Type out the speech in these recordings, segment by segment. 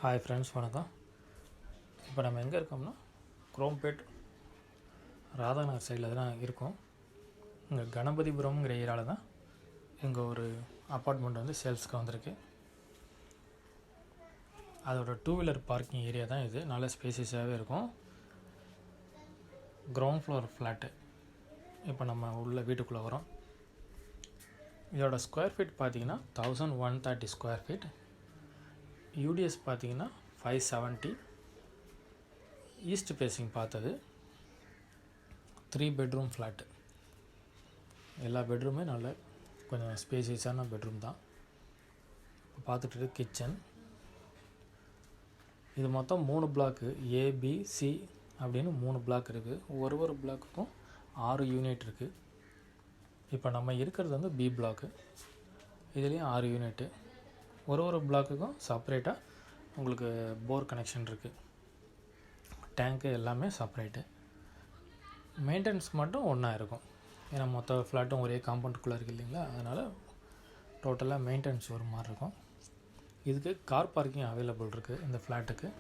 Hi friends, வணக்கம். இப்போ நம்ம எங்கே இருக்கோம்னா குரோம்பேட் ராதாநகர் சைடில் தான் இருக்கோம். இங்கே கணபதிபுரம்ங்கிற ஏரியாவில் தான் இங்கே ஒரு அப்பார்ட்மெண்ட் வந்து சேல்ஸுக்கு வந்திருக்கு. அதோட 2 வீலர் பார்க்கிங் ஏரியா தான் இது. நல்ல ஸ்பேசியஸாகவே இருக்கும். Ground floor flat. இப்போ நம்ம உள்ள வீட்டுக்குள்ளே வரோம். இதோட ஸ்கொயர் ஃபீட் பார்த்திங்கன்னா 1130 ஸ்கொயர் ஃபீட். யூடிஎஸ் பார்த்திங்கன்னா 570. ஈஸ்ட் ஃபேஸிங் பார்த்தது. 3 பெட்ரூம் ஃப்ளாட்டு. எல்லா பெட்ரூமே நல்ல கொஞ்சம் ஸ்பேசியஸான பெட்ரூம் தான். பார்த்துட்டு கிச்சன். இது மொத்தம் 3 பிளாக்கு, ஏபிசி அப்படின்னு 3 பிளாக் இருக்குது. ஒரு பிளாக்குக்கும் 6 யூனிட் இருக்குது. இப்போ நம்ம இருக்கிறது வந்து பி பிளாக்கு. இதுலேயும் 6 யூனிட்டு. ஒரு பிளாக்குக்கும் செப்பரேட்டாக உங்களுக்கு போர் கனெக்ஷன் இருக்குது. டேங்க்கு எல்லாமே செப்பரேட்டு. மெயின்டெனன்ஸ் மட்டும் ஒன்றா இருக்கும். ஏன்னா மொத்த ஃப்ளாட்டும் ஒரே காம்பவுண்டுக்குள்ளே இருக்குது இல்லைங்களா, அதனால் டோட்டலாக மெயின்டெனன்ஸ் ஒரு மாதிரி இருக்கும். இதுக்கு கார் பார்க்கிங் அவைலபிள் இருக்குது இந்த ஃப்ளாட்டுக்கு.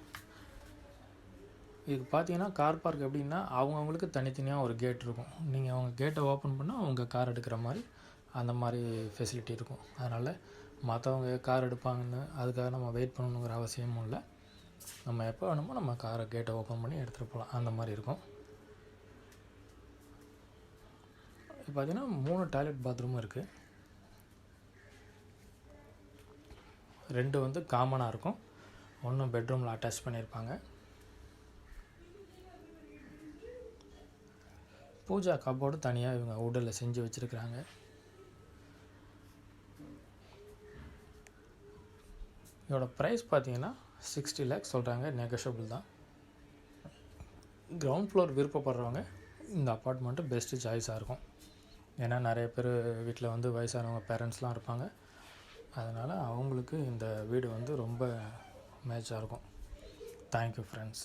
இதுக்கு பார்த்தீங்கன்னா கார் பார்க் எப்படின்னா அவங்கவுங்களுக்கு தனித்தனியாக ஒரு கேட் இருக்கும். நீங்கள் அவங்க கேட்டை ஓப்பன் பண்ணால் அவங்க கார் எடுக்கிற மாதிரி அந்த மாதிரி ஃபெசிலிட்டி இருக்கும். அதனால் மற்றவங்க கார் எடுப்பாங்கன்னு அதுக்காக நம்ம வெயிட் பண்ணணுங்கிற அவசியமும் இல்லை. நம்ம எப்போ வேணுமோ நம்ம காரை கேட்டை ஓப்பன் பண்ணி எடுத்துகிட்டு போகலாம். அந்த மாதிரி இருக்கும். இப்போ பார்த்திங்கன்னா 3 டாய்லெட் பாத்ரூமும் இருக்குது. 2 வந்து காமனாக இருக்கும். 1 பெட்ரூமில் அட்டாச் பண்ணியிருப்பாங்க. பூஜா கப்போர்டு தனியாக இவங்க வுட்டில் செஞ்சு வச்சுருக்குறாங்க. இதோட ப்ரைஸ் பார்த்தீங்கன்னா 60 lakhs சொல்கிறாங்க. நெகோஷியபிள் தான். கிரவுண்ட் ஃப்ளோர் விருப்பப்படுறவங்க இந்த அப்பார்ட்மெண்ட்டு பெஸ்ட்டு சாய்ஸாக இருக்கும். ஏன்னா நிறைய பேர் வீட்டில் வந்து வயசானவங்க பேரண்ட்ஸ்லாம் இருப்பாங்க. அதனால் அவங்களுக்கு இந்த வீடு வந்து ரொம்ப மேட்சாக இருக்கும். Thank you friends.